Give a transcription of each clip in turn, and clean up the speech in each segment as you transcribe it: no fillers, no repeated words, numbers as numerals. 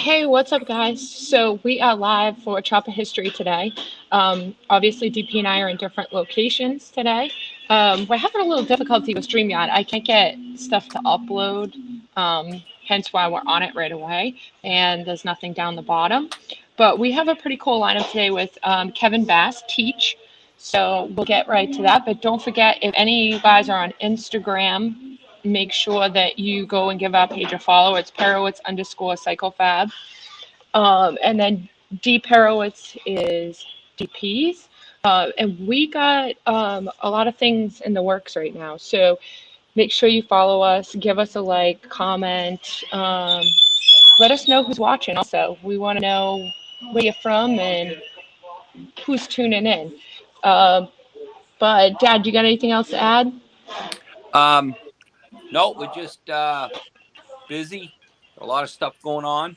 Hey, what's up, guys? So we are live for Chopper History today. Obviously, DP and I are in different locations today. We're having a little difficulty with StreamYard. I can't get stuff to upload, hence why we're on it right away. And there's nothing down the bottom. But we have a pretty cool lineup today with Kevin Bass, Teach. So we'll get right to that. But don't forget, if any of you guys are on Instagram, make sure that you go and give our page a follow. It's Perowitz_Psychofab. And then D Perowitz is DPs. And we got a lot of things in the works right now. So make sure you follow us, give us a like, comment. Let us know who's watching also. We want to know where you're from and who's tuning in. But Dad, you got anything else to add? No, we're just busy. A lot of stuff going on.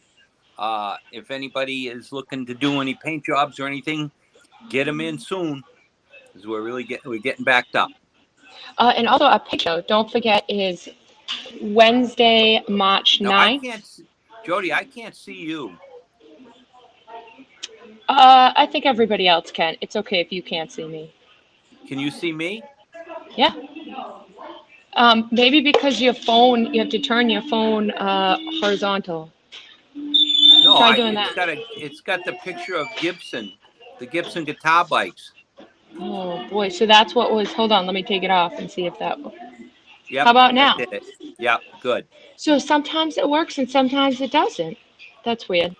If anybody is looking to do any paint jobs or anything, get them in soon, because we're getting backed up. And also our pig show, don't forget, is Wednesday, March 9th. I can't, Jody, I can't see you. I think everybody else can. It's okay if you can't see me. Can you see me? Yeah. Maybe because your phone, you have to turn your phone horizontal. No, Try doing that. It's got the picture of Gibson, the Gibson guitar bikes. Oh boy, so that's what was. Hold on, let me take it off and see if that. Yep. How about now? Did it. Yeah, good. So sometimes it works and sometimes it doesn't. That's weird.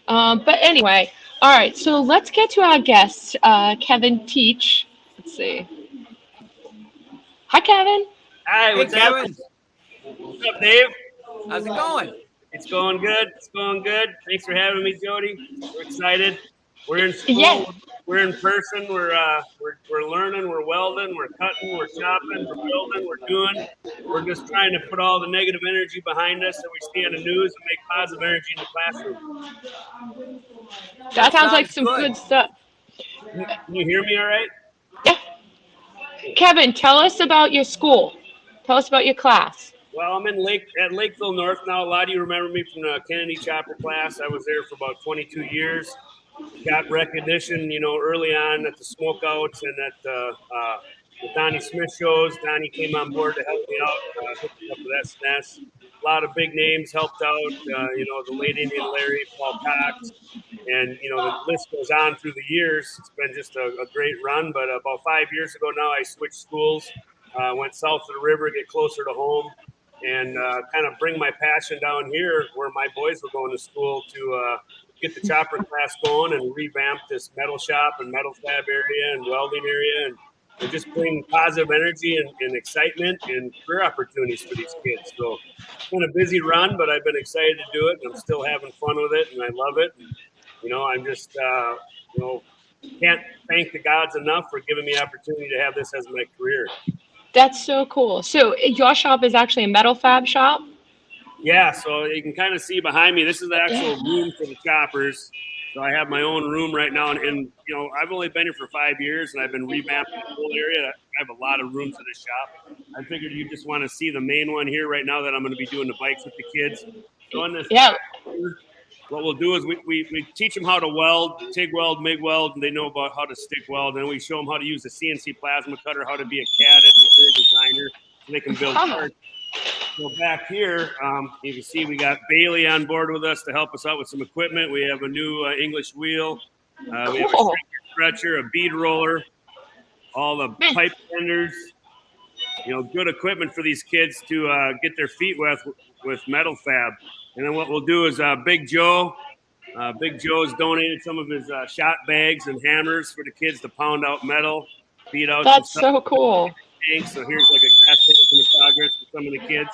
But anyway, all right. So let's get to our guest, Kevin Teach. Let's see. Hi, Kevin. Hi, what's up? Kevin? What's up, Dave? How's it going? It's going good. It's going good. Thanks for having me, Jody. We're excited. We're in school. Yeah. We're in person. We're learning. We're welding. We're cutting. We're chopping. We're building. We're doing. We're just trying to put all the negative energy behind us that we see on the news and make positive energy in the classroom. That sounds like some good stuff. Can you hear me all right? Yeah. Kevin, tell us about your school. Tell us about your class. Well, I'm at Lakeville North now. A lot of you remember me from the Kennedy Chopper class. I was there for about 22 years. Got recognition, early on at the Smokeouts and at the Donnie Smith shows. Donnie came on board to help me out, hooked me up with SNS. A lot of big names helped out, the late Indian Larry, Paul Cox, and, the list goes on through the years. It's been just a great run, but about 5 years ago now, I switched schools, went south of the river, get closer to home, and kind of bring my passion down here where my boys were going to school to get the chopper class going and revamp this metal shop and metal fab area and welding area and just bring positive energy and excitement and career opportunities for these kids. So it's been a busy run, but I've been excited to do it, and I'm still having fun with it, and I love it. And, I'm just, can't thank the gods enough for giving me the opportunity to have this as my career. That's so cool. So your shop is actually a metal fab shop? Yeah, so you can kind of see behind me, this is the actual room for the choppers. So I have my own room right now, and I've only been here for 5 years, and I've been revamping the whole area. I have a lot of rooms in the shop. I figured you just want to see the main one here right now that I'm going to be doing the bikes with the kids. So in this, what we'll do is we teach them how to weld, TIG weld, MIG weld, and they know about how to stick weld, and we show them how to use the CNC plasma cutter, how to be a CAD designer, so they can build parts. So back here, you can see we got Bailey on board with us to help us out with some equipment. We have a new English wheel. We have a stretcher, a bead roller, all the pipe benders. Good equipment for these kids to get their feet wet with metal fab. And then what we'll do is Big Joe's donated some of his shot bags and hammers for the kids to pound out metal, beat out. That's so cool. So here's like a gas tank in the progress for some of the kids.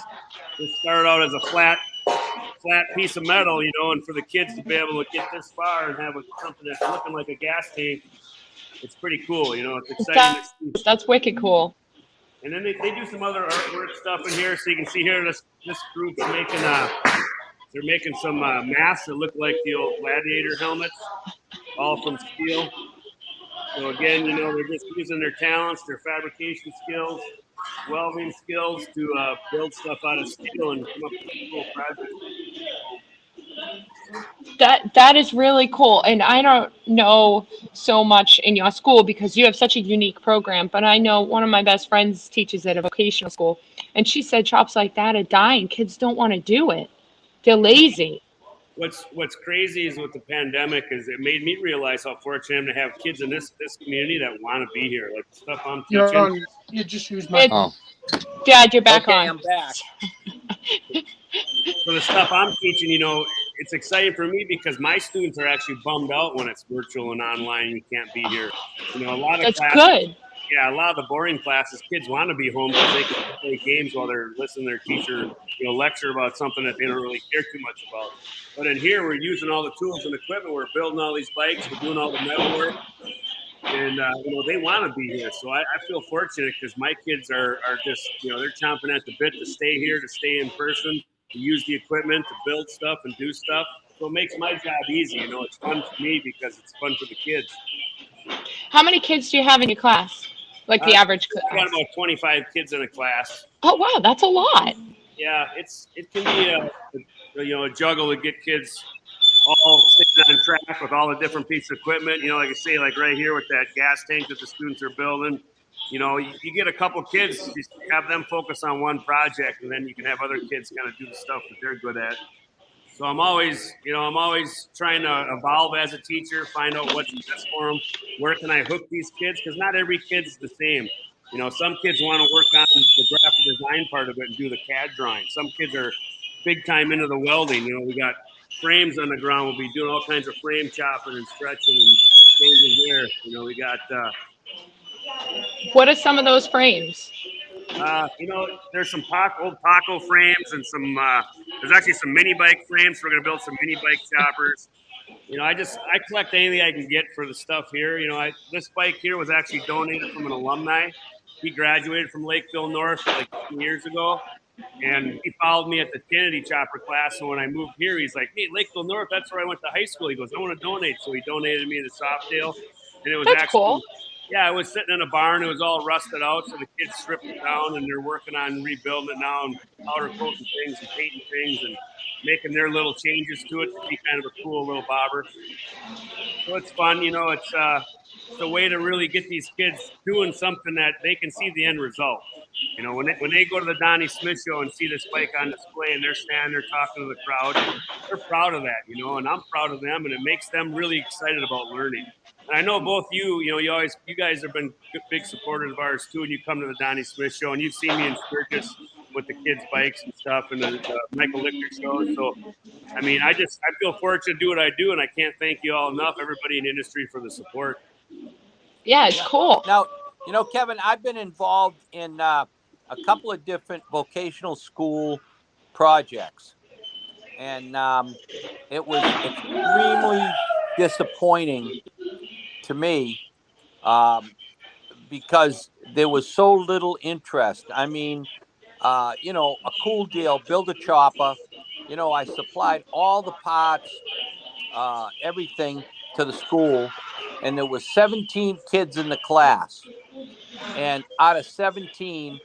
This started out as a flat piece of metal, and for the kids to be able to get this far and have something that's looking like a gas tank, it's pretty cool. It's exciting. That's wicked cool. And then they do some other artwork stuff in here, so you can see here this group's making they're making some masks that look like the old gladiator helmets, all from steel. So again, they're just using their talents, their fabrication skills, welding skills to build stuff out of steel and come up with cool projects. That is really cool. And I don't know so much in your school because you have such a unique program, but I know one of my best friends teaches at a vocational school, and she said shops like that are dying. Kids don't want to do it. They're lazy. What's crazy is with the pandemic is it made me realize how fortunate I am to have kids in this community that want to be here. Like the stuff I'm You're teaching. on. You just used my. It, Oh, Dad, you're back okay, on. I'm back. So the stuff I'm teaching, it's exciting for me because my students are actually bummed out when it's virtual and online. You can't be here. A lot of That's classes. good. Yeah, a lot of the boring classes, kids want to be home because they can play games while they're listening to their teacher, lecture about something that they don't really care too much about. But in here, we're using all the tools and equipment. We're building all these bikes. We're doing all the metal work. And, they want to be here. So I feel fortunate because my kids are just, they're chomping at the bit to stay here, to stay in person, to use the equipment, to build stuff and do stuff. So it makes my job easy. It's fun for me because it's fun for the kids. How many kids do you have in your class? Like the average I got class? about 25 kids in a class. Oh, wow, that's a lot. Yeah, it can be a juggle to get kids all sitting on track with all the different pieces of equipment. Like I say, like right here with that gas tank that the students are building. You get a couple kids, just have them focus on one project, and then you can have other kids kind of do the stuff that they're good at. So I'm always trying to evolve as a teacher, find out what's best for them. Where can I hook these kids? Because not every kid's the same. Some kids want to work on the graphic design part of it and do the CAD drawing. Some kids are big time into the welding. We got frames on the ground. We'll be doing all kinds of frame chopping and stretching and changing there. We got, What are some of those frames? there's some old Paco frames and some, there's actually some mini bike frames. We're going to build some mini bike choppers. I collect anything I can get for the stuff here. This bike here was actually donated from an alumni. He graduated from Lakeville North like 2 years ago. And he followed me at the Kennedy chopper class. So when I moved here, he's like, "Hey, Lakeville North, that's where I went to high school." He goes, "I want to donate." So he donated me the Softail. And it was That's actually cool. Yeah, it was sitting in a barn. It was all rusted out, so the kids stripped it down, and they're working on rebuilding it now and powder coating things and painting things and making their little changes to it to be kind of a cool little bobber. So it's fun, it's a way to really get these kids doing something that they can see the end result. When they go to the Donnie Smith show and see this bike on display and they're standing there talking to the crowd, they're proud of that, and I'm proud of them, and it makes them really excited about learning. And I know both you guys have been big supporters of ours too, and you come to the Donnie Smith show, and you've seen me in Sturgis with the kids' bikes and stuff, and the Michael Lichter shows. So, I feel fortunate to do what I do, and I can't thank you all enough, everybody in the industry, for the support. Yeah, it's cool. Now, Kevin, I've been involved in a couple of different vocational school projects, and it was extremely disappointing to me because there was so little interest. I mean, a cool deal, build a chopper. I supplied all the parts, everything to the school, and there was 17 kids in the class. And out of 17,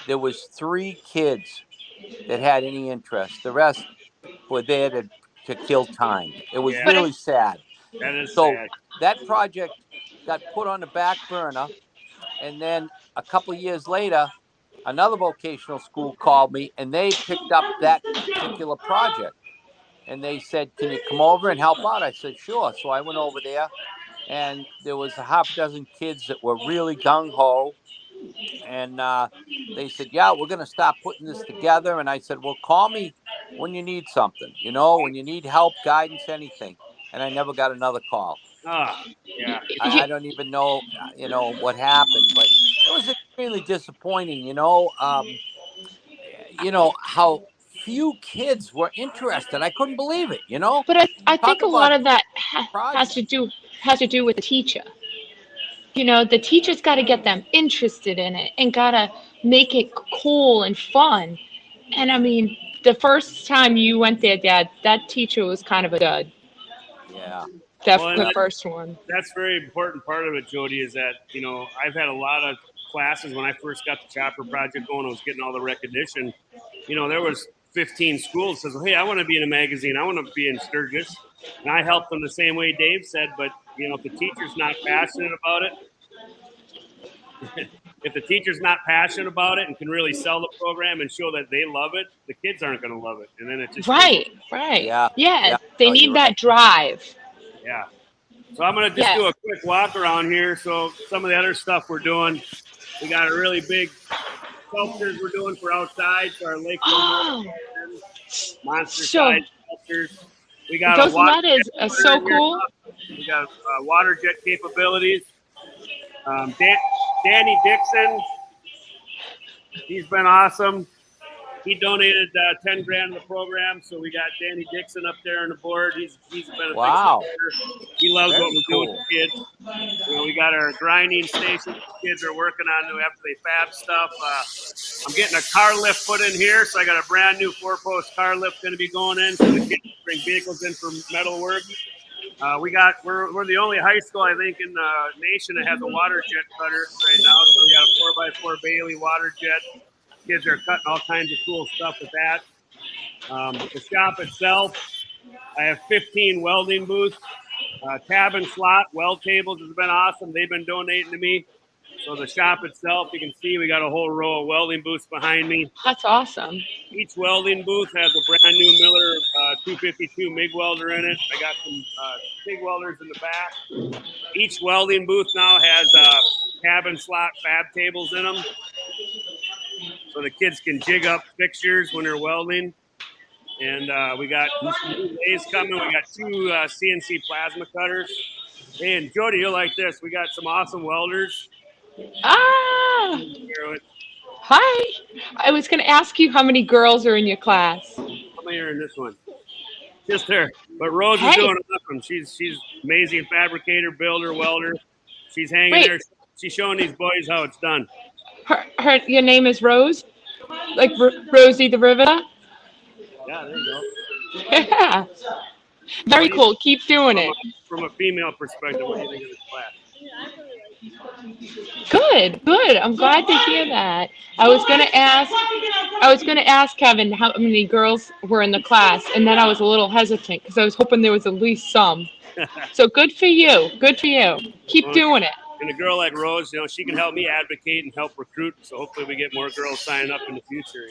there was 3 kids that had any interest. The rest were there to kill time. It was really sad. That is So sad. that project got put on the back burner. And then a couple of years later, another vocational school called me and they picked up that particular project. And they said, "Can you come over and help out?" I said, "Sure." So I went over there and there was a half dozen kids that were really gung-ho. And they said, "Yeah, we're going to start putting this together." And I said, "Well, call me when you need something, when you need help, guidance, anything." And I never got another call. Yeah. I don't even know, what happened, but it was extremely disappointing, how few kids were interested. I couldn't believe it, But I think a lot of that has project. to do with the teacher. The teacher's got to get them interested in it and got to make it cool and fun. And I mean, the first time you went there, Dad, that teacher was kind of a dud. Yeah. The first one. That's a very important part of it, Jody, is that, I've had a lot of classes when I first got the chopper project going, I was getting all the recognition. There was 15 schools says, hey, I want to be in a magazine. I want to be in Sturgis. And I help them the same way Dave said. But, if the teacher's not passionate about it, if the teacher's not passionate about it and can really sell the program and show that they love it, the kids aren't going to love it. And then it just Right. Yeah. They No, need you're that drive. Yeah. So I'm going to just do a quick walk around here. So some of the other stuff we're doing, we got a really big sculptures we're doing for outside. So our lake monster size sculptures. We got those letters are so cool. We got water jet capabilities. Danny Dixon, he's been awesome. He donated 10 grand to the program, so we got Danny Dixon up there on the board. He's been a big supporter. He loves what we're doing with the kids. We got our grinding station the kids are working on after they fab stuff. I'm getting a car lift put in here, so I got a brand new 4-post car lift going to be going in, so the kids can bring vehicles in for metal work. We're the only high school, I think, in the nation that has a water jet cutter right now. So we got a 4x4 Bailey water jet. Kids are cutting all kinds of cool stuff with that. The shop itself, I have 15 welding booths. Tab and slot weld tables has been awesome. They've been donating to me. So the shop itself, you can see we got a whole row of welding booths behind me. That's awesome. Each welding booth has a brand new Miller 252 MIG welder in it. I got some MIG welders in the back. Each welding booth now has cabin slot fab tables in them, so the kids can jig up fixtures when they're welding. And we got new lathes coming. We got 2 CNC plasma cutters. Hey, and Jody, you'll like this. We got some awesome welders. Hi. I was going to ask you how many girls are in your class. How many are in this one? Just her. But Rose is doing awesome. She's amazing fabricator, builder, welder. She's hanging there. She's showing these boys how it's done. Your name is Rose? Like Rosie the Riveter? Yeah, there you go. Yeah. Very cool. Keep doing it. From a female perspective, what do you think of this class? Good. I'm glad to hear that. I was gonna ask Kevin how many girls were in the class, and then I was a little hesitant because I was hoping there was at least some. So good for you. Keep doing it. And a girl like Rose, she can help me advocate and help recruit. So hopefully we get more girls signing up in the future,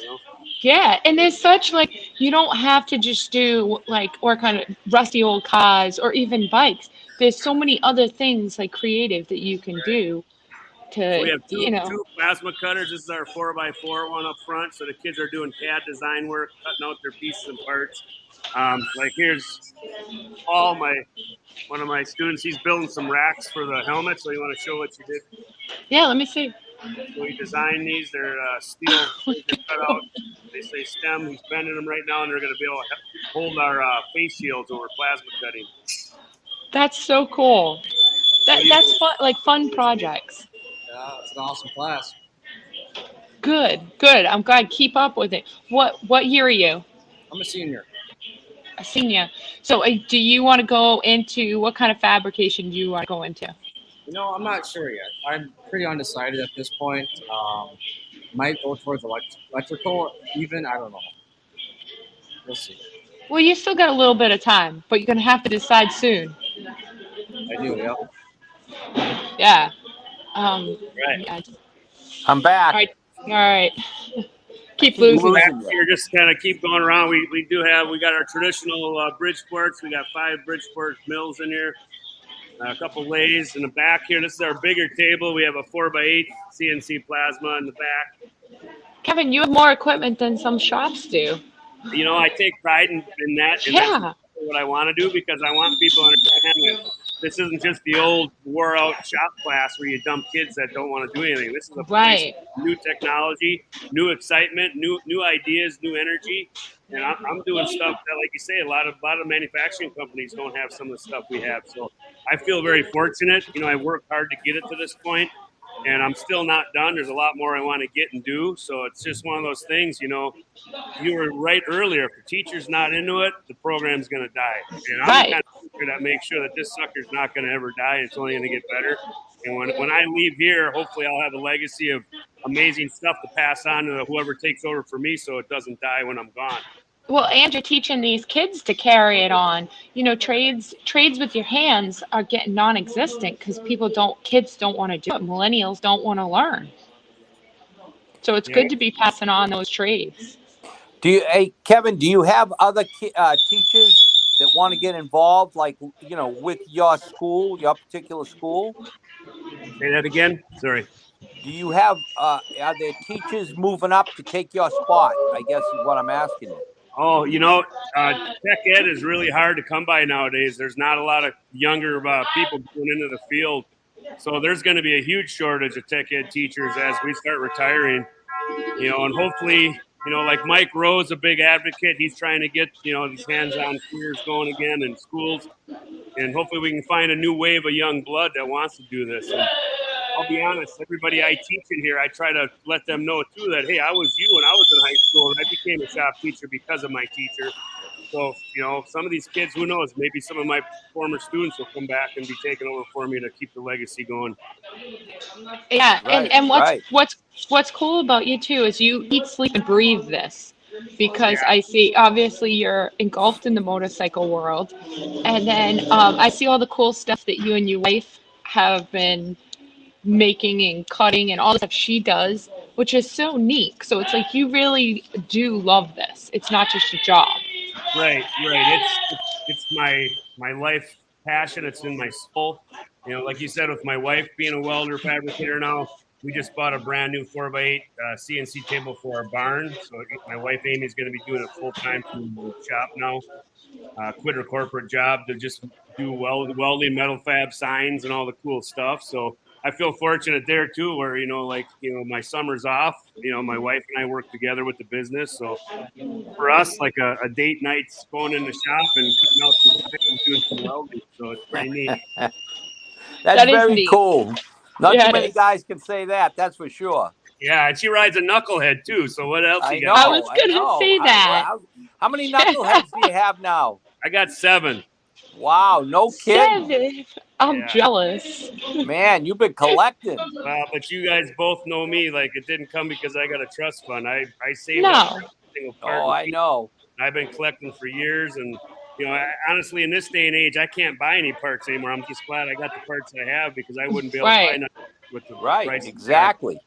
Yeah, and there's such you don't have to just do work on rusty old cars or even bikes. There's so many other things creative that you can do. So we have two plasma cutters. This is our 4x4 one up front. So the kids are doing CAD design work, cutting out their pieces and parts. Here's Paul, one of my students. He's building some racks for the helmet. So you want to show what you did? Yeah, let me see. So we designed these. They're steel cut out. They say STEM. He's bending them right now, and they're going to be able to hold our face shields when we're plasma cutting. That's so cool. That's fun, fun projects. Yeah, it's an awesome class. Good. I'm glad. Keep up with it. What year are you? I'm a senior. A senior. So do you want to go into, what kind of fabrication do you want to go into? I'm not sure yet. I'm pretty undecided at this point. Might go towards electrical even. I don't know. We'll see. Well, you still got a little bit of time, but you're going to have to decide soon. I do, yep. Yeah. Right. Yeah. I'm back. All right. Keep losing. Here, just kind of keep going around. We got our traditional Bridgeports. We got 5 Bridgeport mills in here. A couple lathes in the back here. This is our bigger table. We have a 4x8 CNC plasma in the back. Kevin, you have more equipment than some shops do. I take pride in that. And that's what I want to do, because I want people to understand that this isn't just the old wore out shop class where you dump kids that don't want to do anything. This is a place of new technology, new excitement, new ideas, new energy. And I'm doing stuff that, like you say, a lot of manufacturing companies don't have some of the stuff we have. So I feel very fortunate. I worked hard to get it to this point, and I'm still not done. There's a lot more I want to get and do. So it's just one of those things, you were right earlier. If the teacher's not into it, the program's going to die. And I'm the kind of teacher that makes sure that this sucker's not going to ever die. It's only going to get better. And when I leave here, hopefully I'll have a legacy of amazing stuff to pass on to whoever takes over for me, so it doesn't die when I'm gone. Well, and you're teaching these kids to carry it on. Trades with your hands are getting non-existent because kids don't want to do it. Millennials don't want to learn. So it's Yeah. good to be passing on those trades. Hey, Kevin, do you have other teachers that want to get involved, like, with your school, your particular school? Say that again. Sorry. Do you have, are there teachers moving up to take your spot? I guess is what I'm asking you. Oh, tech ed is really hard to come by nowadays. There's not a lot of younger people going into the field. So there's going to be a huge shortage of tech ed teachers as we start retiring, and hopefully, like Mike Rose, a big advocate, he's trying to get, these hands-on careers going again in schools. And hopefully we can find a new wave of young blood that wants to do this. And I'll be honest, everybody I teach in here, I try to let them know too that, hey, I was you when I was in high school, and I became a shop teacher because of my teacher. So, some of these kids, who knows, maybe some of my former students will come back and be taken over for me to keep the legacy going. Yeah, Right, and right. what's cool about you too is you eat, sleep, and breathe this. Because I see, obviously, you're engulfed in the motorcycle world, and then I see all the cool stuff that you and your wife have been making and cutting and all the stuff she does, which is so neat. So it's like you really do love this. It's not just a job. Right. It's my life passion. It's in my soul. Like you said, with my wife being a welder fabricator now, we just bought a brand new 4x8 CNC table for our barn. So my wife Amy is going to be doing it full time from the shop now. Quit her corporate job to just do welding, metal fab signs, and all the cool stuff. So I feel fortunate there too, where my summer's off. My wife and I work together with the business. So for us, like a date night's going in the shop and cutting out some signs and doing some welding. So it's pretty neat. That's That is very neat. cool. Not Yeah, too it many is. guys can say that. That's for sure. Yeah, and she rides a knucklehead too. So what else I you know. got? I was gonna say that. How many knuckleheads do you have now? I got 7. Wow, no kidding. 7. I'm Yeah. jealous. Man, you've been collecting. But you guys both know me. Like, it didn't come because I got a trust fund. I saved No. up every single part. Oh, I know. I've been collecting for years, and honestly, in this day and age, I can't buy any parts anymore. I'm just glad I got the parts I have because I wouldn't be able to buy nothing with the Right, price. exactly.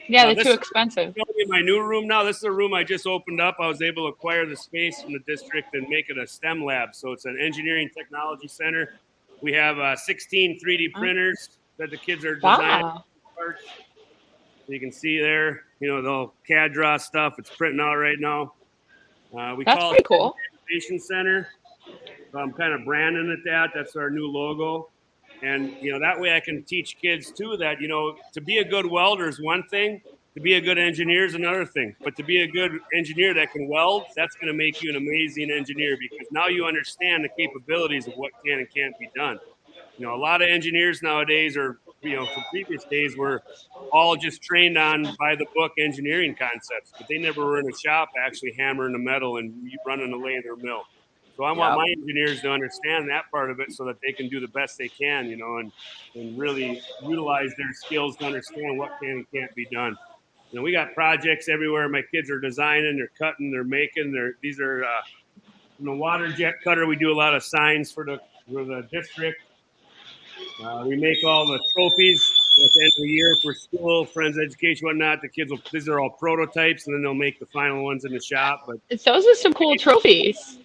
Yeah, Now, they're too expensive. In my new room now, this is a room I just opened up. I was able to acquire the space from the district and make it a STEM lab. So it's an engineering technology center. We have 16 3D printers that the kids are designing Wow. parts. So you can see there, the CAD draw stuff. It's printing out right now. We That's call pretty it cool. Innovation Center. So I'm kind of branding it that. That's our new logo. And, that way I can teach kids too that, to be a good welder is one thing, to be a good engineer is another thing. But to be a good engineer that can weld, that's going to make you an amazing engineer because now you understand the capabilities of what can and can't be done. A lot of engineers nowadays are, from previous days were all just trained on by the book engineering concepts, but they never were in a shop actually hammering the metal and running a lathe or mill. So I want my engineers to understand that part of it so that they can do the best they can, and really utilize their skills to understand what can and can't be done. We got projects everywhere. My kids are designing, they're cutting, they're making. These are water jet cutter. We do a lot of signs for the district. We make all the trophies at the end of the year for school, friends, education, whatnot. The kids these are all prototypes, and then they'll make the final ones in the shop. But Those are some cool trophies.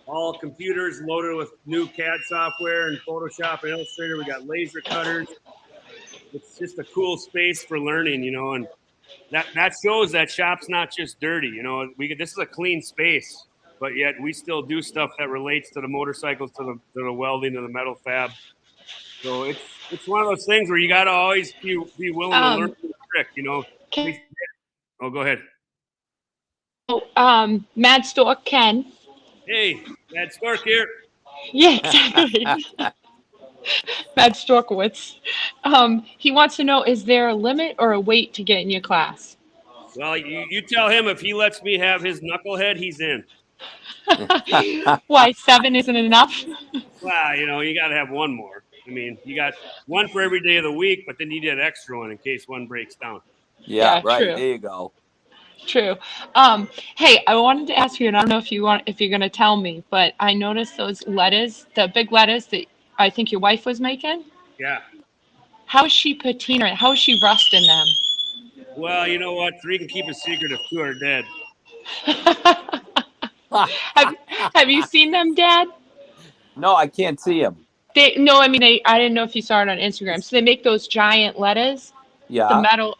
all computers loaded with new CAD software and Photoshop and Illustrator. We got laser cutters. It's just a cool space for learning, and that shows that shop's not just dirty. This is a clean space, but yet we still do stuff that relates to the motorcycles, to the welding, to the metal fab. So it's one of those things where you got to always be willing to learn the trick. Oh, go ahead. Mad Stork Ken. Hey, Mad Stork here. Yeah, exactly. Mad Storkowitz. He wants to know, is there a limit or a weight to get in your class? Well, you tell him if he lets me have his knucklehead, he's in. Why, 7 isn't enough? Well, you got to have one more. I mean, you got one for every day of the week, but then you need an extra one in case one breaks down. Yeah, Yeah, right. true. There you go. True. Hey, I wanted to ask you, and I don't know if you're gonna tell me, but I noticed those lettuce, the big lettuce that I think your wife was making. Yeah. How is she patina? How is she rusting them? Well, you know what? Three can keep a secret if two are dead. have Have you seen them, Dad? No, I can't see him. No, I mean I didn't know if you saw it on Instagram. So they make those giant lettuce, Yeah,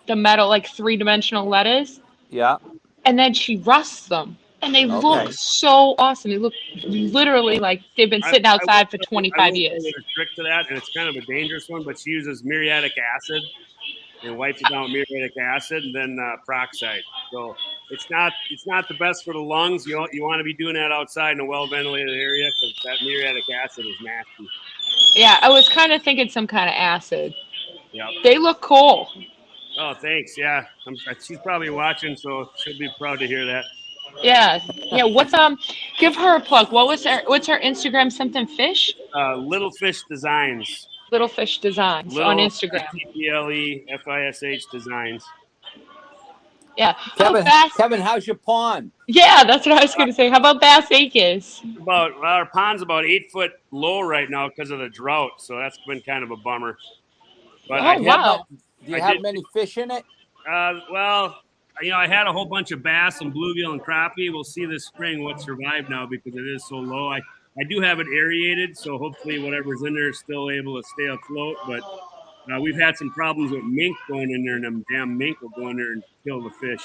the metal like three-dimensional lettuce, yeah. and then she rusts them, and they look Okay. so awesome. They look literally like they've been sitting outside for I 25 will tell years. you a trick to that, and it's kind of a dangerous one, but she uses muriatic acid and wipes it down with muriatic acid and then peroxide. So it's not the best for the lungs. You want to be doing that outside in a well ventilated area because that muriatic acid is nasty. Yeah, I was kind of thinking some kind of acid. Yep. They look cool. Oh, thanks. Yeah, she's probably watching, so she'll be proud to hear that. Yeah, yeah. Give her a plug. What's her Instagram? Something fish? Little Fish Designs. Little Fish Designs on Little Instagram. TPLEFISH Designs. Yeah. Kevin, Bass? Kevin, how's your pond? Yeah, that's what I was gonna say. How about Bass Acres? Our pond's about 8 foot low right now because of the drought, so that's been kind of a bummer. But Oh, wow. Do you have many fish in it? Well, I had a whole bunch of bass and bluegill and crappie. We'll see this spring what survived now because it is so low. I do have it aerated, so hopefully whatever's in there is still able to stay afloat. But we've had some problems with mink going in there, and them damn mink will go in there and kill the fish.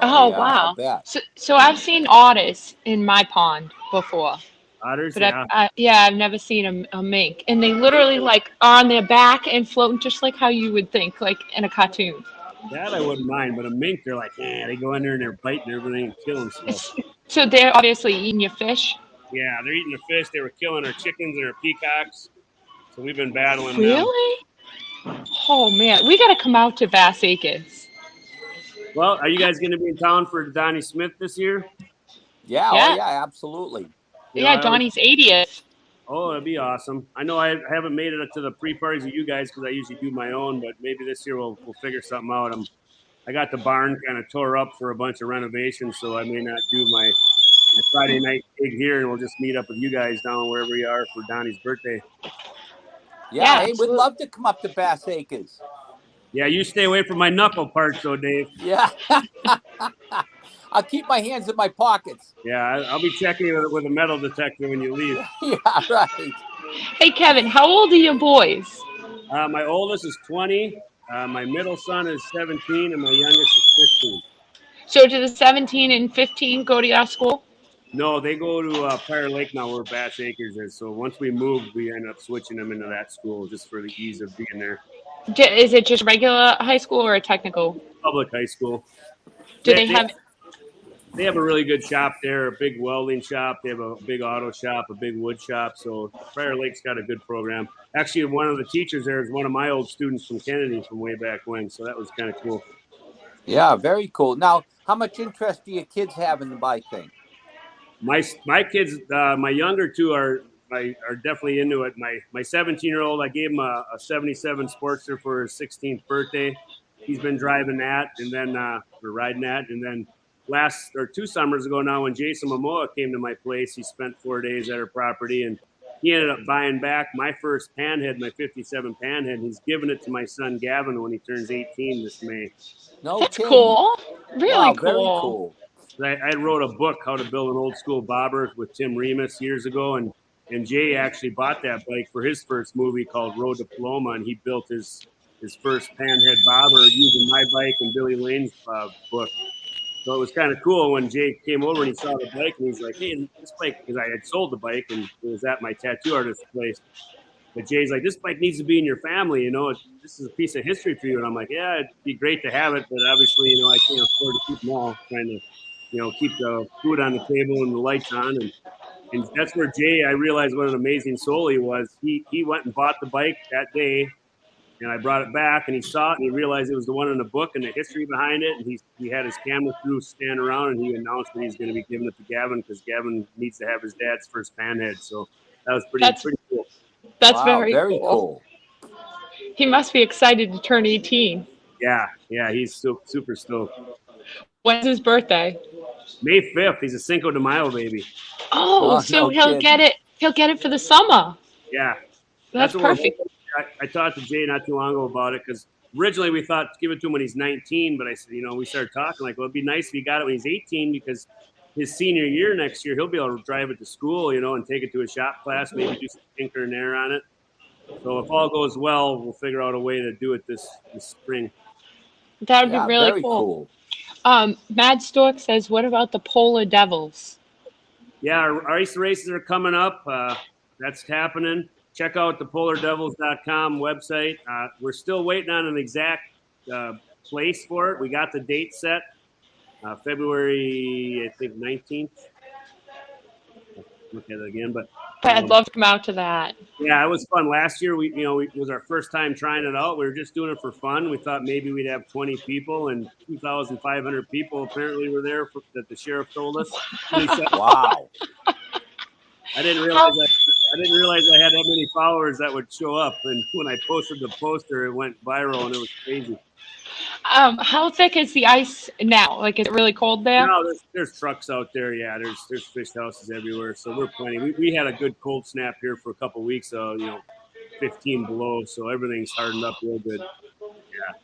Oh, yeah, wow. I bet. So I've seen otters in my pond before, Otters, but yeah. I've never seen a mink, and they literally like are on their back and floating just like how you would think, like in a cartoon. That I wouldn't mind, but a mink, they're like, they go in there and they're biting everything and killing stuff. So they're obviously eating your fish. Yeah, they're eating the fish. They were killing our chickens and our peacocks. So we've been battling them. Really? Oh man, we gotta come out to Bass Acres. Well, are you guys going to be in town for Donnie Smith this year? Yeah, Yeah. oh yeah, absolutely. Yeah, Donnie's 80th. Oh, that'd be awesome. I know I haven't made it to the pre-parties of you guys because I usually do my own, but maybe this year we'll figure something out. I got the barn kind of tore up for a bunch of renovations, so I may not do my Friday night gig here, and we'll just meet up with you guys down wherever you are for Donnie's birthday. Yeah, hey, we'd love to come up to Bass Acres. Yeah, you stay away from my knuckle parts, though, Dave. Yeah. I'll keep my hands in my pockets. Yeah, I'll be checking you with a metal detector when you leave. Yeah, right. Hey Kevin, how old are your boys? My oldest is 20, my middle son is 17, and my youngest is 15. So do the 17 and 15 go to your school? No, they go to Prior Lake now where Bass Acres is. So once we moved, we end up switching them into that school just for the ease of being there. Is it just regular high school or a technical? Public high school. They have a really good shop there, a big welding shop. They have a big auto shop, a big wood shop. So Prior Lake's got a good program. Actually, one of the teachers there is one of my old students from Kennedy from way back when. So that was kind of cool. Yeah, very cool. Now, how much interest do your kids have in the bike thing? My kids, my younger two are definitely into it. My 17-year-old, I gave him a 77 Sportster for his 16th birthday. He's been driving that and then or riding that. And then 2 summers ago now, when Jason Momoa came to my place, he spent 4 days at our property and he ended up buying back my first Panhead, my 57 Panhead. And he's giving it to my son Gavin when he turns 18 this May. No, That's kidding. cool. Really Wow, cool. Very cool. I wrote a book, How to Build an Old School Bobber, with Tim Remus years ago, and Jay actually bought that bike for his first movie called Road to Paloma, and he built his first Panhead bobber using my bike and Billy Lane's book. So it was kind of cool when Jay came over and he saw the bike, and he's like, "Hey, this bike," because I had sold the bike and it was at my tattoo artist's place. But Jay's like, "This bike needs to be in your family, this is a piece of history for you." And I'm like, "Yeah, it'd be great to have it, but obviously, I can't afford to keep them all, trying to keep the food on the table and the lights on." And that's where Jay, I realized what an amazing soul he was. He went and bought the bike that day, and I brought it back, and he saw it, and he realized it was the one in the book and the history behind it. And he had his camera crew stand around, and he announced that he's going to be giving it to Gavin because Gavin needs to have his dad's first Panhead. So that was pretty cool. That's Wow, very very cool. cool. He must be excited to turn 18. Yeah, he's super stoked. When's his birthday? May 5th. He's a Cinco de Mayo baby. Oh, Oh, so no he'll get kidding. it. He'll get it for the summer. Yeah, That's that's what we're hoping. perfect. I talked to Jay not too long ago about it because originally we thought give it to him when he's 19, but I said, we started talking like, well, it'd be nice if he got it when he's 18 because his senior year next year he'll be able to drive it to school, and take it to a shop class, maybe do some tinkering there on it. So if all goes well, we'll figure out a way to do it this spring. That would be Yeah, really very cool. cool. Mad Stork says, "What about the Polar Devils?" Yeah, our ice races are coming up. That's happening. Check out the polardevils.com website. We're still waiting on an exact place for it. We got the date set, February, I think, 19th. Look at it again, but But I'd love to come out to that. yeah, it was fun. Last year, it was our first time trying it out. We were just doing it for fun. We thought maybe we'd have 20 people, and 2,500 people apparently were there that the sheriff told us. Wow. I didn't realize I had that many followers that would show up. And when I posted the poster, it went viral, and it was crazy. How thick is the ice now? Like, is it really cold there? No, there's trucks out there. Yeah, there's fish houses everywhere. So we're plenty. We had a good cold snap here for a couple of weeks. 15 below. So everything's hardened up real good.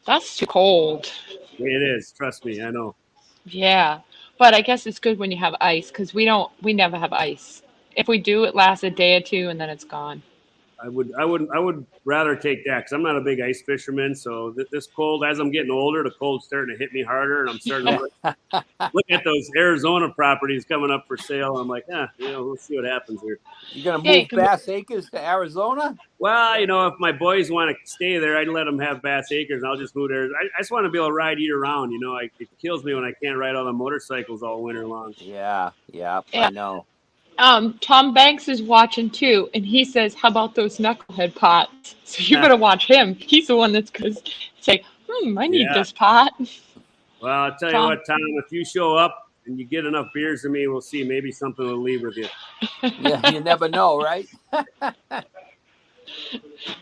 That's too cold. It is. Trust me. I know. Yeah, but I guess it's good when you have ice because we never have ice. If we do, it lasts a day or two and then it's gone. I would rather take that because I'm not a big ice fisherman. So this cold, as I'm getting older, the cold's starting to hit me harder, and I'm starting to look at those Arizona properties coming up for sale. I'm like, we'll see what happens here. You gonna Yeah, move Bass Acres to Arizona? Well, if my boys want to stay there, I'd let them have Bass Acres, and I'll just move there. I just want to be able to ride year round. It kills me when I can't ride on the motorcycles all winter long. Yeah, Yeah. I know. Tom Banks is watching too, and he says, "How about those knucklehead pots?" So you Yeah. better watch him. He's the one that's gonna say, I need Yeah. this pot. Well, I'll tell you Tom. what, Tom, if you show up and you get enough beers to me, we'll see. Maybe something will leave with you. Yeah, you never know, right?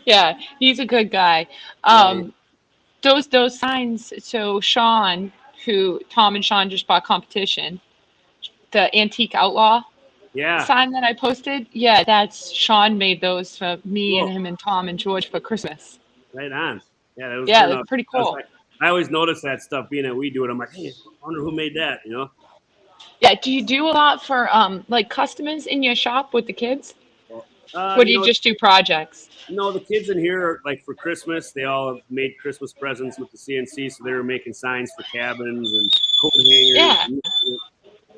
Yeah, he's a good guy. Right. Those signs. So Sean, who Tom and Sean just bought competition, the Antique Outlaw Yeah. sign that I posted. Yeah, that's Sean made those for me and Cool. him and Tom and George for Christmas. Right on. Yeah, that was Yeah, turned that's out. pretty cool. I always notice that stuff being that we do it. I'm like, hey, I wonder who made that, Yeah, do you do a lot for like customers in your shop with the kids? Uh, Or do you you know, just do projects? no, the kids in here are like for Christmas, they all have made Christmas presents with the CNC, so they were making signs for cabins and coat hangers. Yeah.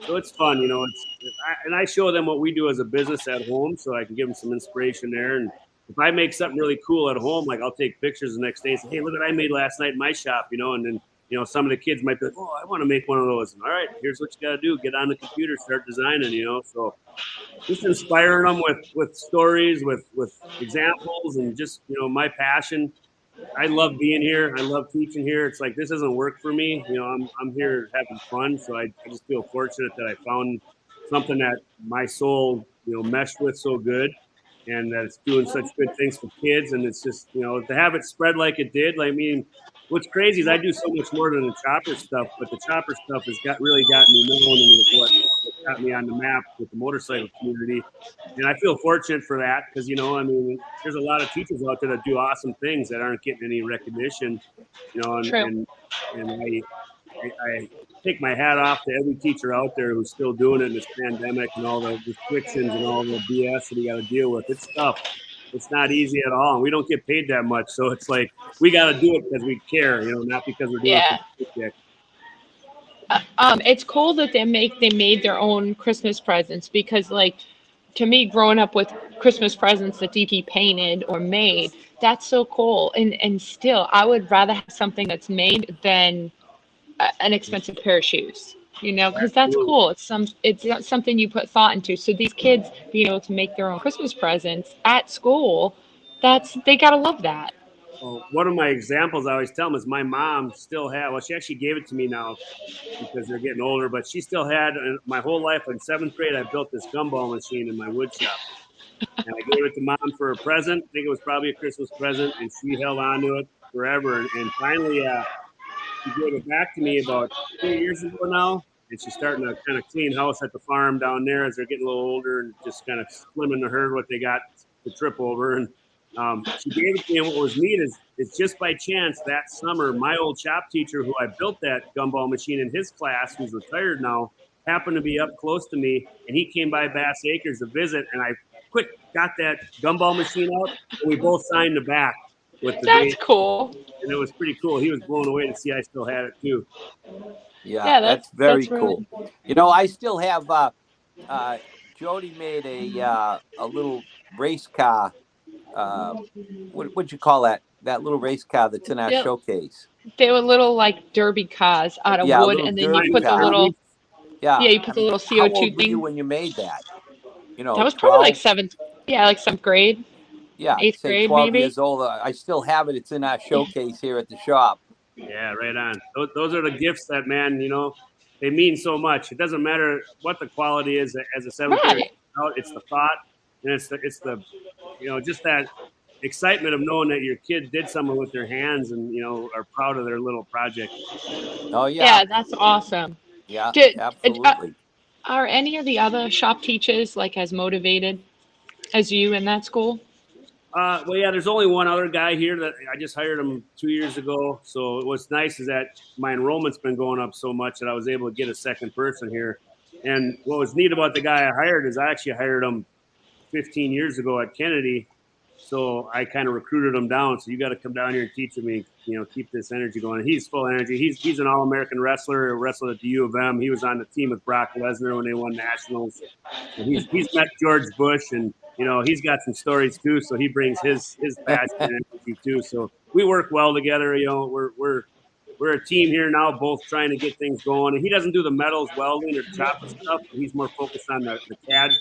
So it's fun, and I show them what we do as a business at home, so I can give them some inspiration there. And if I make something really cool at home, like I'll take pictures the next day and say, "Hey, look what I made last night in my shop," and then some of the kids might be like, "Oh, I want to make one of those." And, all right, here's what you got to do: get on the computer, start designing. So just inspiring them with stories, with examples, and just my passion. I love being here. I love teaching here. It's like this doesn't work for me. I'm here having fun. So I just feel fortunate that I found something that my soul meshed with so good, and that it's doing such good things for kids. And it's just to have it spread like it did. I mean, what's crazy is I do so much more than the chopper stuff, but the chopper stuff has really gotten me known, and it's what got me on the map with the motorcycle community. And I feel fortunate for that because, there's a lot of teachers out there that do awesome things that aren't getting any recognition, True. and I take my hat off to every teacher out there who's still doing it in this pandemic and all the restrictions and all the BS that you got to deal with. It's tough. It's not easy at all. And we don't get paid that much. So it's like, we got to do it because we care, not because we're doing Yeah. it for It's cool that they made their own Christmas presents because like to me growing up with Christmas presents that DP painted or made, that's so cool. And still I would rather have something that's made than an expensive pair of shoes. Because that's Absolutely. cool. It's not something you put thought into. So these kids being able to make their own Christmas presents at school, they gotta love that. Well, one of my examples I always tell them is my mom still had, well, she actually gave it to me now because they're getting older, but she still had my whole life in 7th grade. I built this gumball machine in my wood shop. And I gave it to mom for a present. I think it was probably a Christmas present, and she held on to it forever. And finally, she gave it back to me about 2 years ago now. And she's starting to kind of clean house at the farm down there as they're getting a little older and just kind of slimming the herd what they got to trip over. And she gave it to me. And what was neat is just by chance that summer, my old shop teacher who I built that gumball machine in his class, who's retired now, happened to be up close to me. And he came by Bass Acres to visit. And I quick got that gumball machine out, and we both signed the back with the That's date. cool. And it was pretty cool. He was blown away to see I still had it too. Yeah, that's very really cool. You know, I still have Jody made a little race car. What'd you call that? That little race car that's in our Yep. showcase. They were little like derby cars out of Yeah, a wood, little and then derby you put the car. little Yeah, you put the little how CO2 old were you thing. when you made that? You know, That was probably like 12? like seventh grade, Yeah, eighth say grade 12 maybe. years old. I still have it. It's in our showcase here at the shop. Yeah, right on. Those are the gifts that, man, they mean so much. It doesn't matter what the quality is as a seventh grader. Right. It's the thought, and it's the just that excitement of knowing that your kid did something with their hands and are proud of their little project. Oh yeah, Yeah, that's awesome. yeah, Did, absolutely. are any of the other shop teachers like as motivated as you in that school? Well, yeah, there's only one other guy here that I just hired him 2 years ago. So what's nice is that my enrollment's been going up so much that I was able to get a second person here. And what was neat about the guy I hired is I actually hired him 15 years ago at Kennedy. So I kind of recruited him down. So you got to come down here and teach me, keep this energy going. And he's full of energy. He's an All-American wrestler, wrestled at the U of M. He was on the team with Brock Lesnar when they won nationals. And he's met George Bush, and he's got some stories too. So he brings his passion and energy too. So we work well together. We're a team here now, both trying to get things going. And he doesn't do the metals, welding, or chopping stuff. He's more focused on the CAD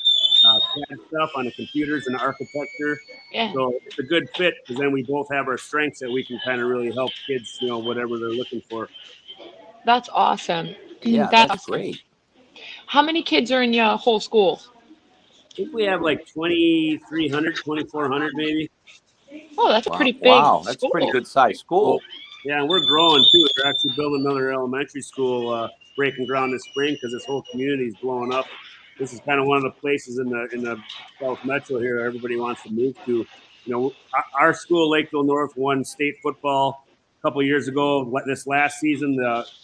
stuff on the computers and the architecture. Yeah. So it's a good fit because then we both have our strengths that we can kind of really help kids, whatever they're looking for. That's awesome. Yeah, That's that's awesome. great. How many kids are in your whole school? I think we have like 2,300, 2,400 maybe. Oh, that's a pretty big Wow, that's a school. pretty good size school. Yeah, and we're growing too. They're actually building another elementary school, breaking ground this spring because this whole community is blowing up. This is kind of one of the places in the South Metro here everybody wants to move to. Our school, Lakeville North, won state football a couple of years ago. This last season,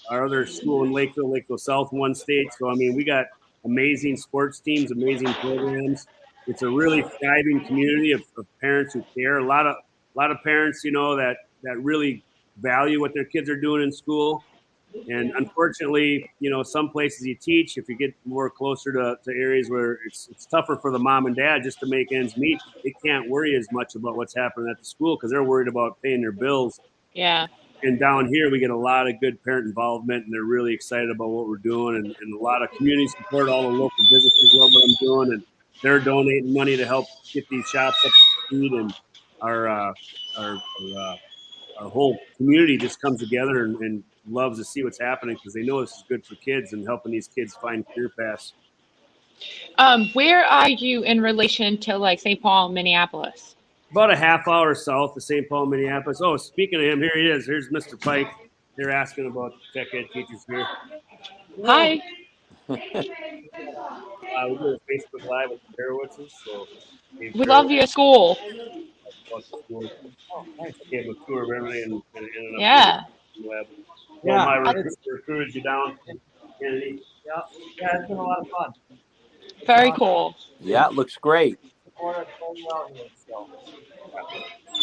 our other school in Lakeville South, won state. So I mean, we got amazing sports teams, amazing programs. It's a really thriving community of parents who care. A lot of parents, that really value what their kids are doing in school. And unfortunately, some places you teach, if you get more closer to areas where it's tougher for the mom and dad just to make ends meet, they can't worry as much about what's happening at the school because they're worried about paying their bills. Yeah. And down here, we get a lot of good parent involvement, and they're really excited about what we're doing, and a lot of community support. All the local businesses love what I'm doing, and they're donating money to help get these shops up to speed. And our whole community just comes together and loves to see what's happening because they know this is good for kids and helping these kids find career paths. Where are you in relation to like St. Paul, Minneapolis? About a half hour south of St. Paul, Minneapolis. Oh, speaking of him, here he is. Here's Mr. Pike. They're asking about the tech ed teachers here. Hi. We're doing Facebook Live with the Berowitzes. So We love your school. Oh, nice. I gave him a tour of everything and Yeah. Web. Yeah, Well, my recruited you down, Kennedy. Yeah, it's been a lot of fun. Very cool. Yeah, it looks great.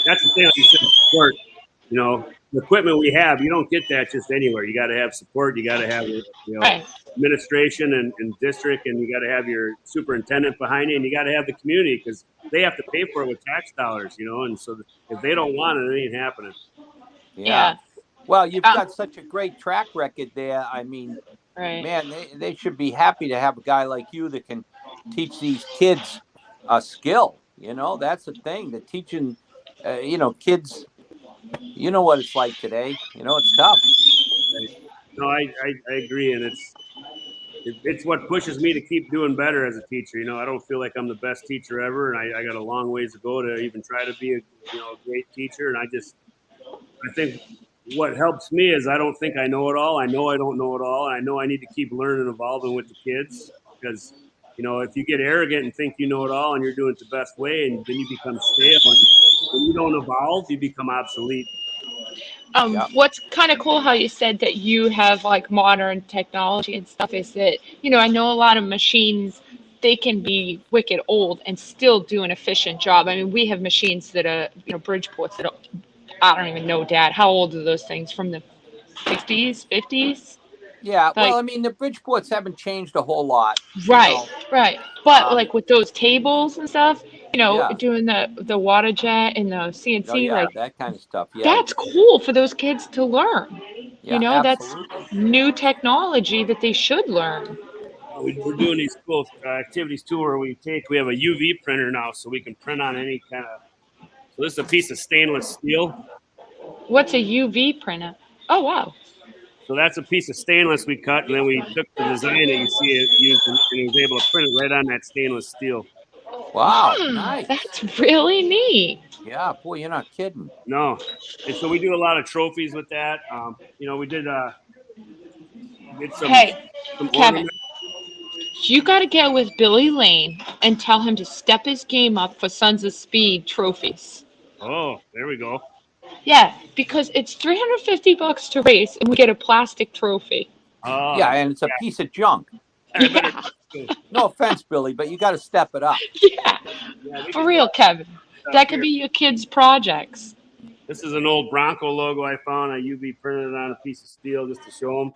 That's the thing, like you said, support. The equipment we have, you don't get that just anywhere. You got to have support. You got to have, Right. administration and district, and you got to have your superintendent behind you, and you got to have the community because they have to pay for it with tax dollars, and so if they don't want it, it ain't happening. Yeah. Well, you've got such a great track record there. I mean, Right. man, they should be happy to have a guy like you that can teach these kids a skill. That's the thing. That teaching, kids, you know what it's like today. It's tough. No, I agree, and it's what pushes me to keep doing better as a teacher. I don't feel like I'm the best teacher ever, and I got a long ways to go to even try to be a great teacher. And I think what helps me is I don't think I know it all. I know I don't know it all. And I know I need to keep learning and evolving with the kids because, if you get arrogant and think you know it all and you're doing it the best way, and then you become stale. And when you don't evolve, you become obsolete. Yeah. What's kind of cool how you said that you have like modern technology and stuff is that, I know a lot of machines, they can be wicked old and still do an efficient job. I mean, we have machines that are, Bridgeports that are, I don't even know, Dad, how old are those things? From the 60s, 50s? Yeah. Like, Well, I mean, the Bridgeports haven't changed a whole lot. right, right. But Um, like with those tables and stuff, yeah. doing the water jet and the Oh, CNC, yeah. like That kind of stuff. Yeah. that's cool for those kids to learn. Yeah. That's Absolutely. new technology that they should learn. We're doing these cool activities too, where we have a UV printer now, so we can print on any kind of. So this is a piece of stainless steel. What's a UV printer? Oh, wow. So that's a piece of stainless we cut, and then we took the design that you see it used, and it was able to print it right on that stainless steel. Wow. Nice. That's really neat. Yeah. Boy, you're not kidding. No, and so we do a lot of trophies with that. We did some Hey, Kevin, ornaments. you got to get with Billy Lane and tell him to step his game up for Sons of Speed trophies. Oh, there we go. Yeah, because it's $350 to race, and we get a plastic trophy. Yeah, and it's a piece of junk. Yeah, No offense, Billy, but you got to step it up. yeah, for real, Kevin. That could be your kids' projects. This is an old Bronco logo I found. I UV printed it on a piece of steel just to show them.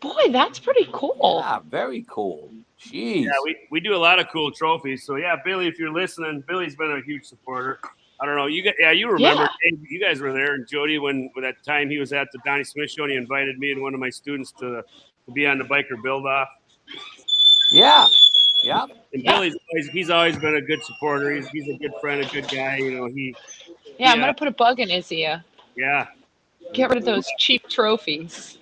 Boy, that's pretty cool. Yeah, very cool. Jeez. Yeah, we do a lot of cool trophies. So yeah, Billy, if you're listening, Billy's been a huge supporter. I don't know. You remember? Yeah. You guys were there, and Jody, when that time he was at the Donnie Smith show, and he invited me and one of my students to be on the biker build off. Yeah. Yeah. And Billy's he's always been a good supporter. He's a good friend, a good guy. Yeah, I'm gonna put a bug in his ear. Yeah. Get rid of those cheap trophies.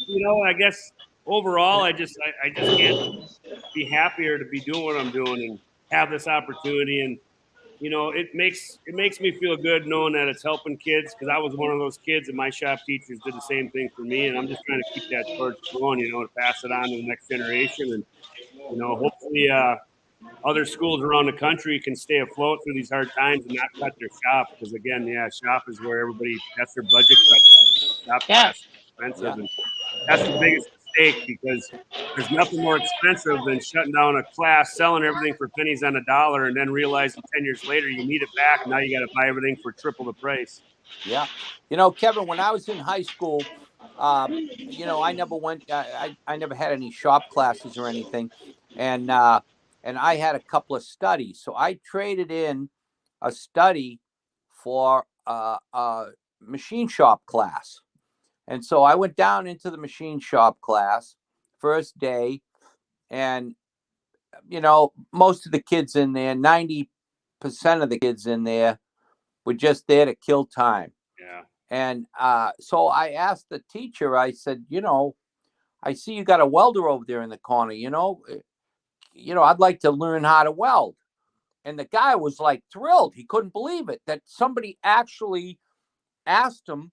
Yeah, I guess overall, I just can't be happier to be doing what I'm doing and have this opportunity. And it makes me feel good knowing that it's helping kids, because I was one of those kids, and my shop teachers did the same thing for me. And I'm just trying to keep that torch going, to pass it on to the next generation. And hopefully other schools around the country can stay afloat through these hard times and not cut their shop, because again, shop is where that's their budget cut. Shop is expensive, and that's the biggest mistake, because there's nothing more expensive than shutting down a class, selling everything for pennies on a dollar, and then realizing 10 years later you need it back. Now you got to buy everything for triple the price. Yeah. Kevin, when I was in high school, I never went. I never had any shop classes or anything, and I had a couple of studies. So I traded in a study for a machine shop class. And so I went down into the machine shop class first day, and, most of the kids in there, 90% of the kids in there were just there to kill time. Yeah. And so I asked the teacher, I said, I see you got a welder over there in the corner, I'd like to learn how to weld. And the guy was like thrilled. He couldn't believe it that somebody actually asked him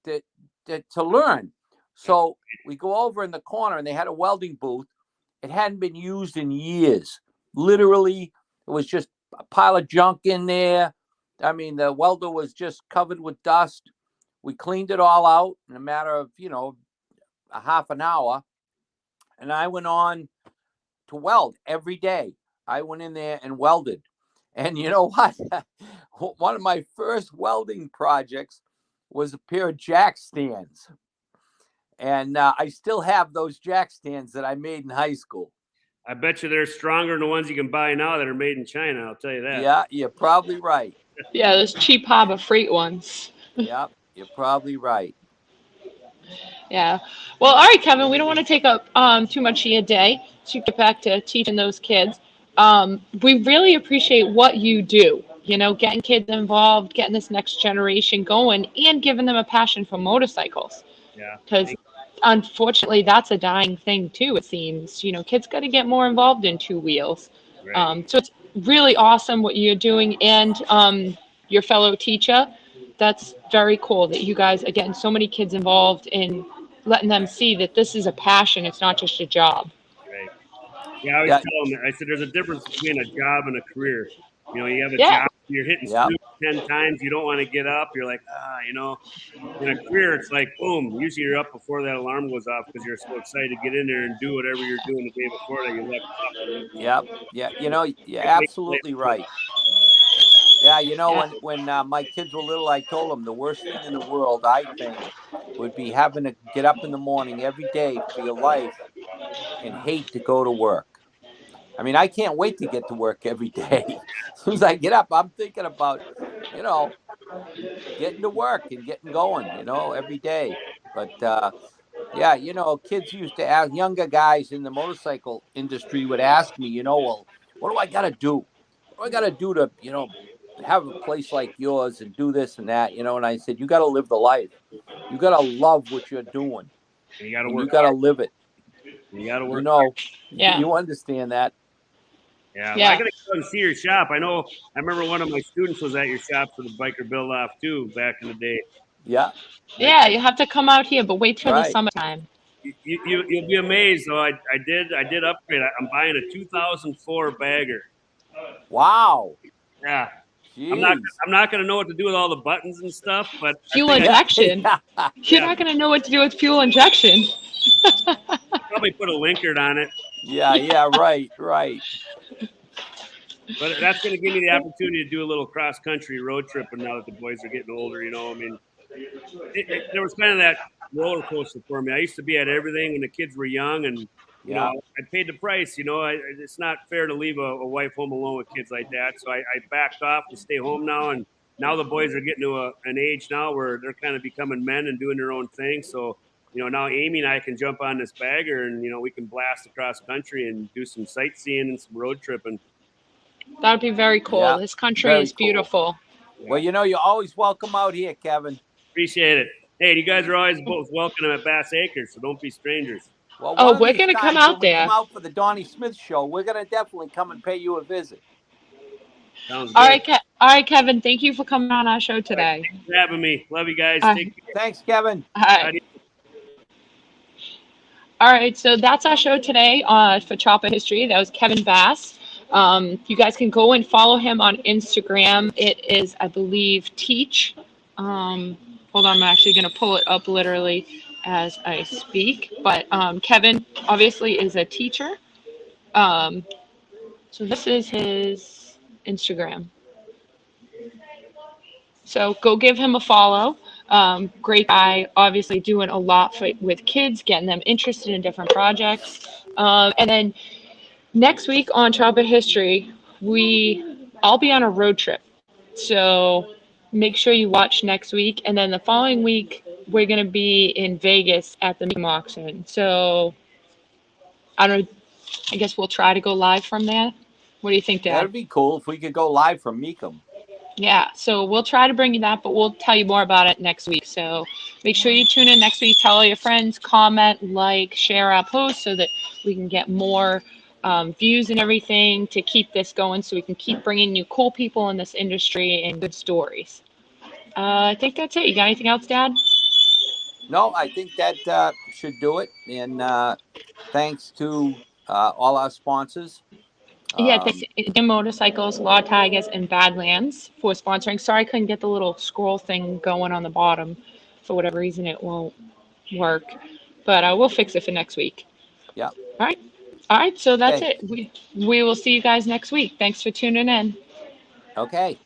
to learn. So we go over in the corner, and they had a welding booth. It hadn't been used in years. Literally, it was just a pile of junk in there. I mean, the welder was just covered with dust. We cleaned it all out in a matter of, a half an hour. And I went on to weld every day. I went in there and welded. And you know what? One of my first welding projects was a pair of jack stands. And I still have those jack stands that I made in high school. I bet you they're stronger than the ones you can buy now that are made in China. I'll tell you that. Yeah, you're probably right. Yeah, those cheap Harbor Freight ones. Yeah, you're probably right. Yeah. Well, all right, Kevin, we don't want to take up too much of your day to get back to teaching those kids. We really appreciate what you do, getting kids involved, getting this next generation going, and giving them a passion for motorcycles. Yeah. Because unfortunately, that's a dying thing too, it seems. Kids got to get more involved in two wheels. Right. So it's really awesome what you're doing, and your fellow teacher. That's very cool that you guys are getting so many kids involved in letting them see that this is a passion. It's not just a job. Right. Yeah, I always Yeah, tell them, I said, there's a difference between a job and a career. You have a Yeah. job, you're hitting yeah, snooze 10 times, you don't want to get up. You're like, in a career, it's like, boom, usually you're up before that alarm goes off because you're so excited to get in there and do whatever you're doing the day before that you left off. yeah, yeah. You're Can't wait to play. absolutely right. Yeah, when my kids were little, I told them the worst thing in the world, I think, would be having to get up in the morning every day for your life and hate to go to work. I mean, I can't wait to get to work every day. As soon as I get up, I'm thinking about, you know, getting to work and getting going, every day. But yeah, kids used to ask, younger guys in the motorcycle industry would ask me, well, what do I got to do? What do I got to do to, have a place like yours and do this and that, And I said, you got to live the life. You got to love what you're doing, You got to and work you got to hard. live it. You got to work. Yeah. You understand that. Yeah, Yeah. I gotta go and see your shop. I remember one of my students was at your shop for the biker build off too back in the day. Yeah, Yeah, you have to come out here, but wait till the right. summertime. You'll be amazed though. I did upgrade. I'm buying a 2004 bagger. Wow. Yeah, Jeez. I'm not gonna know what to do with all the buttons and stuff, but Fuel I think injection. Yeah. You're not going to know what to do with fuel injection. I'll probably put a Linkard on it. Yeah, right. But that's going to give me the opportunity to do a little cross country road trip. And now that the boys are getting older, there was kind of that roller coaster for me. I used to be at everything when the kids were young, and Yeah. I paid the price. It's not fair to leave a wife home alone with kids like that. So I backed off to stay home now, and now the boys are getting to an age now where they're kind of becoming men and doing their own thing. So now Amy and I can jump on this bagger, and we can blast across country and do some sightseeing and some road tripping. That would be very cool. Yeah, This country very is cool. beautiful. Well, you're always welcome out here, Kevin. Appreciate it. Hey, you guys are always both welcome at Bass Acres, so don't be strangers. Well, Oh, one of we're these gonna come times out when we there. come out for the Donnie Smith show, we're gonna definitely come and pay you a visit. Sounds good. All right, Kevin. Thank you for coming on our show today. Thanks for having me. Love you guys. All Take care. Thanks, Kevin. All right. All right, so that's our show today for Chopper History. That was Kevin Bass. You guys can go and follow him on Instagram. It is, I believe, Teach. Hold on, I'm actually going to pull it up literally as I speak. But Kevin obviously is a teacher. So this is his Instagram. So go give him a follow. Great guy, obviously doing a lot with kids, getting them interested in different projects. And then next week on Chopper History, I'll be on a road trip. So make sure you watch next week. And then the following week, we're going to be in Vegas at the Mecum Auction. So I guess we'll try to go live from there. What do you think, Dad? That'd be cool if we could go live from Mecum. Yeah, so we'll try to bring you that, but we'll tell you more about it next week. So make sure you tune in next week. Tell all your friends, comment, like, share our posts so that we can get more views and everything to keep this going, so we can keep bringing you cool people in this industry and good stories. I think that's it. You got anything else, Dad? No, I think that should do it. And thanks to all our sponsors. Yeah, thanks to Motorcycles, Law Tigers, and Badlands for sponsoring. Sorry I couldn't get the little scroll thing going on the bottom. For whatever reason, it won't work. But we'll fix it for next week. Yeah. All right, so that's Okay. it. We will see you guys next week. Thanks for tuning in. Okay.